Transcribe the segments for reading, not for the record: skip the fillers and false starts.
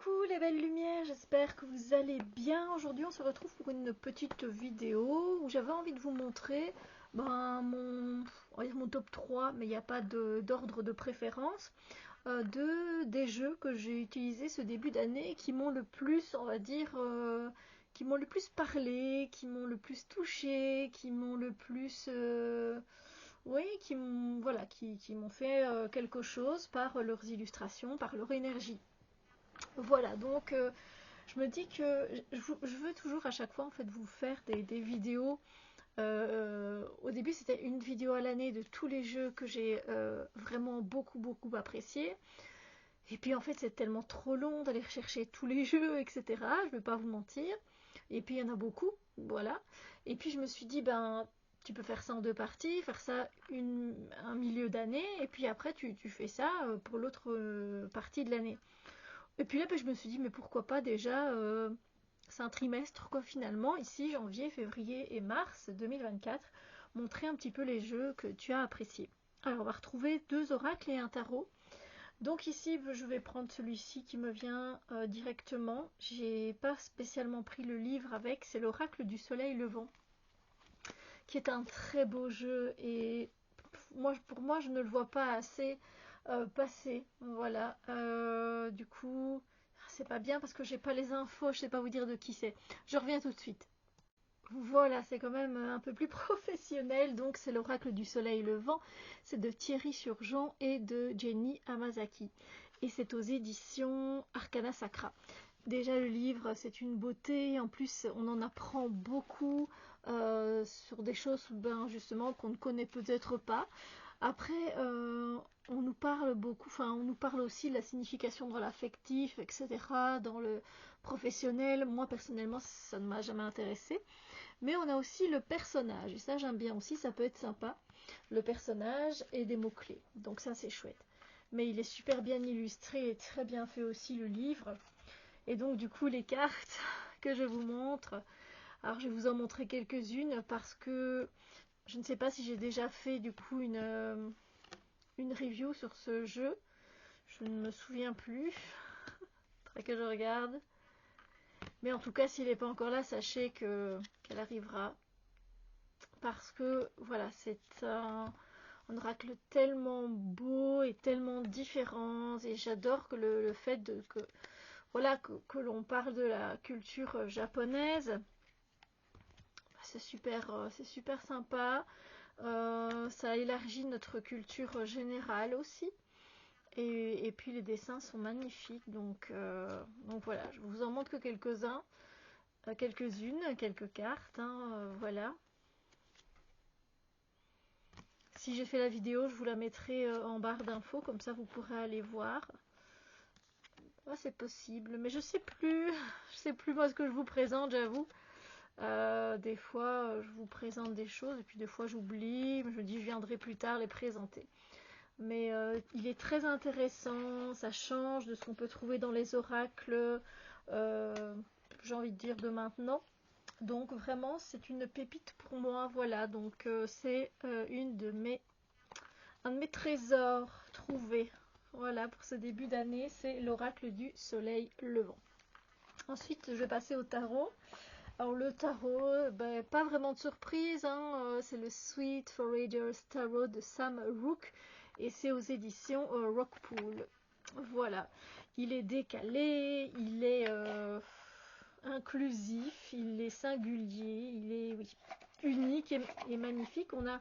Coucou les belles lumières, j'espère que vous allez bien. Aujourd'hui on se retrouve pour une petite vidéo où j'avais envie de vous montrer on va dire mon top 3, mais il n'y a pas d'ordre de préférence, des jeux que j'ai utilisés ce début d'année qui m'ont le plus, on va dire, qui m'ont le plus parlé, qui m'ont le plus touché, qui m'ont le plus... oui, qui m'ont fait quelque chose par leurs illustrations, par leur énergie. Voilà, donc je me dis que je veux toujours à chaque fois en fait vous faire des vidéos. Au début c'était une vidéo à l'année de tous les jeux que j'ai vraiment beaucoup appréciés. Et puis en fait c'est tellement trop long d'aller rechercher tous les jeux, etc. Je vais pas vous mentir. Et puis il y en a beaucoup, voilà. Et puis je me suis dit tu peux faire ça en deux parties, faire ça un milieu d'année, et puis après tu fais ça pour l'autre partie de l'année. Et puis là, je me suis dit, mais pourquoi pas déjà, c'est un trimestre quoi finalement, ici, janvier, février et mars 2024, montrer un petit peu les jeux que tu as appréciés. Alors, on va retrouver deux oracles et un tarot. Donc ici, je vais prendre celui-ci qui me vient directement. J'ai pas spécialement pris le livre avec, c'est l'oracle du soleil levant, qui est un très beau jeu et pour moi, je ne le vois pas assez passer. Voilà. Du coup, c'est pas bien parce que j'ai pas les infos, je sais pas vous dire de qui c'est. Je reviens tout de suite. Voilà, c'est quand même un peu plus professionnel. Donc, c'est l'oracle du soleil levant. C'est de Thierry Surgeon et de Jenny Hamazaki. Et c'est aux éditions Arcana Sacra. Déjà, le livre, c'est une beauté. En plus, on en apprend beaucoup sur des choses justement qu'on ne connaît peut-être pas. Après, on nous parle beaucoup, enfin, on nous parle aussi de la signification dans l'affectif, etc., dans le professionnel. Moi, personnellement, ça ne m'a jamais intéressé. Mais on a aussi le personnage, et ça, j'aime bien aussi, ça peut être sympa. Le personnage et des mots-clés. Donc ça, c'est chouette. Mais il est super bien illustré et très bien fait aussi, le livre. Et donc, du coup, les cartes que je vous montre, alors je vais vous en montrer quelques-unes parce que je ne sais pas si j'ai déjà fait du coup une review sur ce jeu. Je ne me souviens plus. Faudrait que je regarde. Mais en tout cas, s'il n'est pas encore là, sachez qu'elle arrivera. Parce que voilà, c'est un oracle tellement beau et tellement différent. Et j'adore que le fait que l'on parle de la culture japonaise. C'est super sympa. Ça élargit notre culture générale aussi. Et puis les dessins sont magnifiques. Donc voilà, je vous en montre que quelques-uns, quelques-unes, quelques cartes. Voilà. Si j'ai fait la vidéo, je vous la mettrai en barre d'infos, comme ça vous pourrez aller voir. Ah, c'est possible, mais je sais plus. Je sais plus moi ce que je vous présente, j'avoue. Des fois, je vous présente des choses et puis des fois j'oublie. Je me dis je viendrai plus tard les présenter. Mais il est très intéressant, ça change de ce qu'on peut trouver dans les oracles, euh, j'ai envie de dire de maintenant. Donc vraiment, c'est une pépite pour moi. Voilà, donc c'est un de mes trésors trouvés. Voilà, pour ce début d'année, c'est l'oracle du soleil levant. Ensuite, je vais passer au tarot. Alors le tarot, pas vraiment de surprise, c'est le Sweet Foragers Tarot de Sam Rook et c'est aux éditions Rockpool. Voilà, il est décalé, il est inclusif, il est singulier, il est unique et magnifique. On a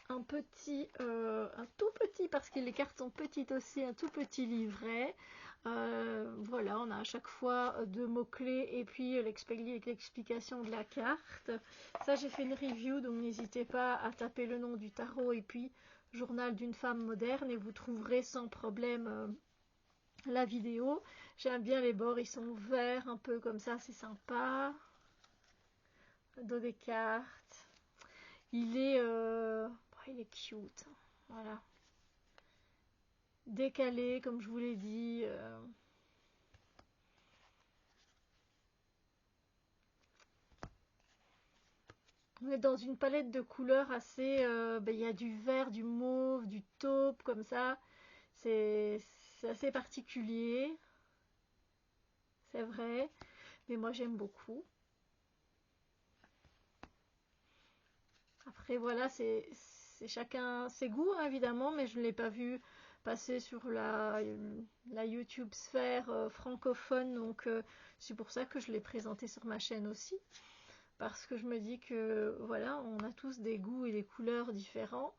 un tout petit, parce que les cartes sont petites aussi, un tout petit livret. Voilà, on a à chaque fois deux mots-clés et puis l'explication de la carte. Ça, j'ai fait une review, donc n'hésitez pas à taper le nom du tarot et puis journal d'une femme moderne et vous trouverez sans problème la vidéo. J'aime bien les bords, ils sont verts un peu comme ça, c'est sympa. Le dos des cartes. Il est cute. Voilà. Décalé, comme je vous l'ai dit. On est dans une palette de couleurs assez... il y a du vert, du mauve, du taupe, comme ça. C'est assez particulier. c'est vrai, mais moi j'aime beaucoup. Après voilà, c'est chacun ses goûts hein, évidemment, mais je ne l'ai pas vu passer sur la YouTube sphère francophone, donc c'est pour ça que je l'ai présenté sur ma chaîne aussi, parce que je me dis que voilà, on a tous des goûts et des couleurs différents.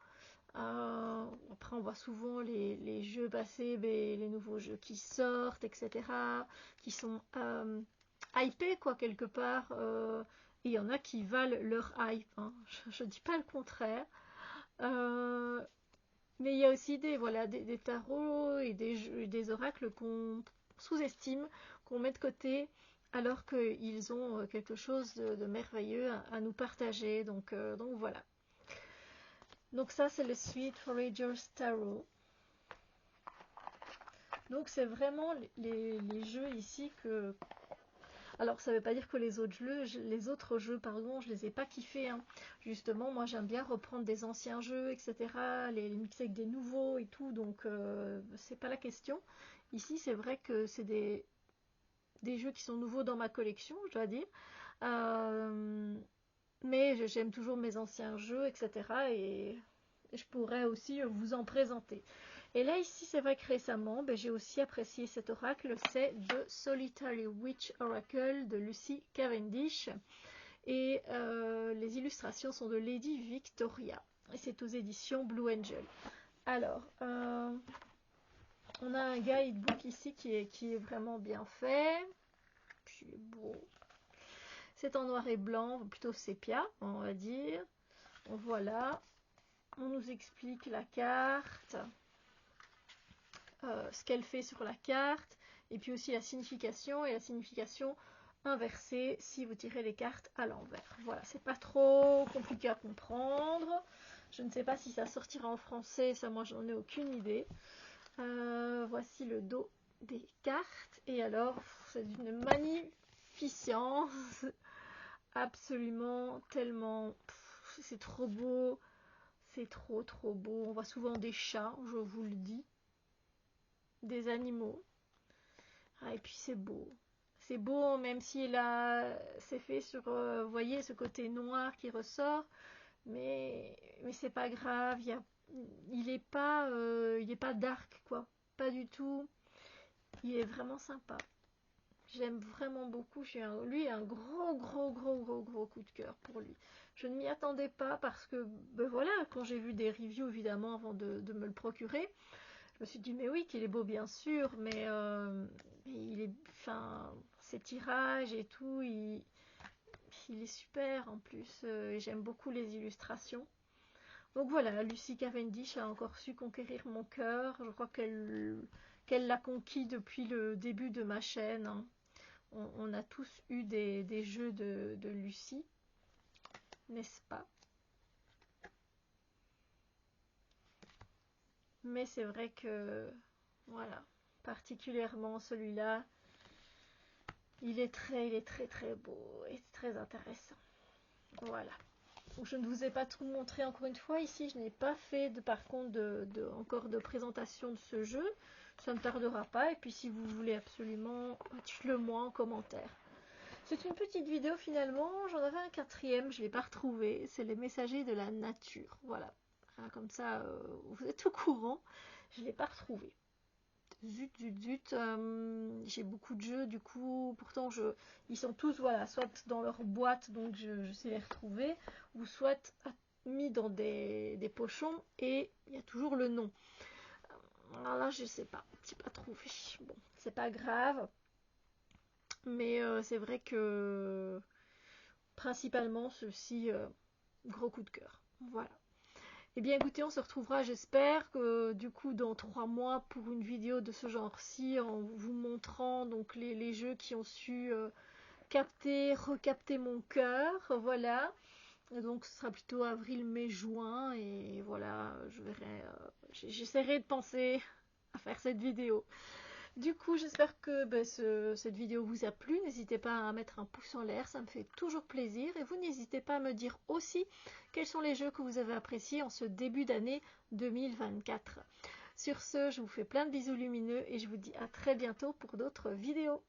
Après on voit souvent les jeux passer, les nouveaux jeux qui sortent, etc., qui sont hypés quoi quelque part. Et il y en a qui valent leur hype, hein. Je ne dis pas le contraire. Euh, mais il y a aussi voilà, des tarots et des jeux, des oracles qu'on sous-estime, qu'on met de côté, alors qu'ils ont quelque chose de merveilleux à nous partager. Donc voilà. Donc ça, c'est le Sweet Foragers Tarot. Donc c'est vraiment les jeux ici que... Alors ça ne veut pas dire que les autres jeux, pardon, je les ai pas kiffés, hein. Justement, moi j'aime bien reprendre des anciens jeux, etc., les mixer avec des nouveaux et tout, donc c'est pas la question. Ici, c'est vrai que c'est des jeux qui sont nouveaux dans ma collection, je dois dire. Euh, mais j'aime toujours mes anciens jeux, etc. Et je pourrais aussi vous en présenter. Et là, ici, c'est vrai que récemment, j'ai aussi apprécié cet oracle. C'est The Solitary Witch Oracle de Lucy Cavendish. Et les illustrations sont de Lady Victoria. Et c'est aux éditions Blue Angel. Alors, on a un guidebook ici qui est vraiment bien fait. Puis beau. C'est en noir et blanc, plutôt sépia, on va dire. Voilà. On nous explique la carte. Ce qu'elle fait sur la carte, et puis aussi la signification, et la signification inversée si vous tirez les cartes à l'envers. Voilà, c'est pas trop compliqué à comprendre. Je ne sais pas si ça sortira en français, ça moi j'en ai aucune idée. Voici le dos des cartes, et alors c'est d'une magnificence, absolument tellement, c'est trop beau, c'est trop beau. On voit souvent des chats, je vous le dis, des animaux. Ah, et puis c'est beau. C'est beau, même si là, c'est fait sur, vous voyez, ce côté noir qui ressort, mais c'est pas grave. Il est pas dark, quoi. Pas du tout. Il est vraiment sympa. J'aime vraiment beaucoup. Lui, un gros coup de cœur pour lui. Je ne m'y attendais pas parce que, ben voilà, quand j'ai vu des reviews, évidemment, avant de me le procurer, je me suis dit, mais oui, qu'il est beau, bien sûr, mais il est, enfin, ses tirages et tout, il est super en plus. Et j'aime beaucoup les illustrations. Donc voilà, Lucy Cavendish a encore su conquérir mon cœur. Je crois qu'elle l'a conquis depuis le début de ma chaîne, hein. On a tous eu des jeux de Lucy, n'est-ce pas? Mais c'est vrai que, voilà, particulièrement celui-là, il est très beau et très intéressant. Voilà. Donc je ne vous ai pas tout montré encore une fois. Ici, je n'ai pas fait par contre encore de présentation de ce jeu. Ça ne tardera pas. Et puis si vous voulez absolument, dites-le moi en commentaire. C'est une petite vidéo finalement. J'en avais un quatrième, je ne l'ai pas retrouvé. C'est les messagers de la nature. Voilà. Comme ça, vous êtes au courant. Je ne l'ai pas retrouvé. Zut, j'ai beaucoup de jeux, du coup, pourtant, ils sont tous, voilà, soit dans leur boîte, donc je sais les retrouver, ou soit mis dans des pochons, et il y a toujours le nom. Alors là, je sais pas, j'ai pas trouvé. Bon, c'est pas grave, mais c'est vrai que, principalement, ceci, gros coup de cœur. Voilà. Eh bien écoutez, on se retrouvera, j'espère, que du coup dans 3 mois pour une vidéo de ce genre-ci, en vous montrant donc les jeux qui ont su recapter mon cœur, voilà. Et donc ce sera plutôt avril, mai, juin, et voilà, je verrai, j'essaierai de penser à faire cette vidéo. Du coup, j'espère que cette vidéo vous a plu. N'hésitez pas à mettre un pouce en l'air, ça me fait toujours plaisir. Et vous n'hésitez pas à me dire aussi quels sont les jeux que vous avez appréciés en ce début d'année 2024. Sur ce, je vous fais plein de bisous lumineux et je vous dis à très bientôt pour d'autres vidéos.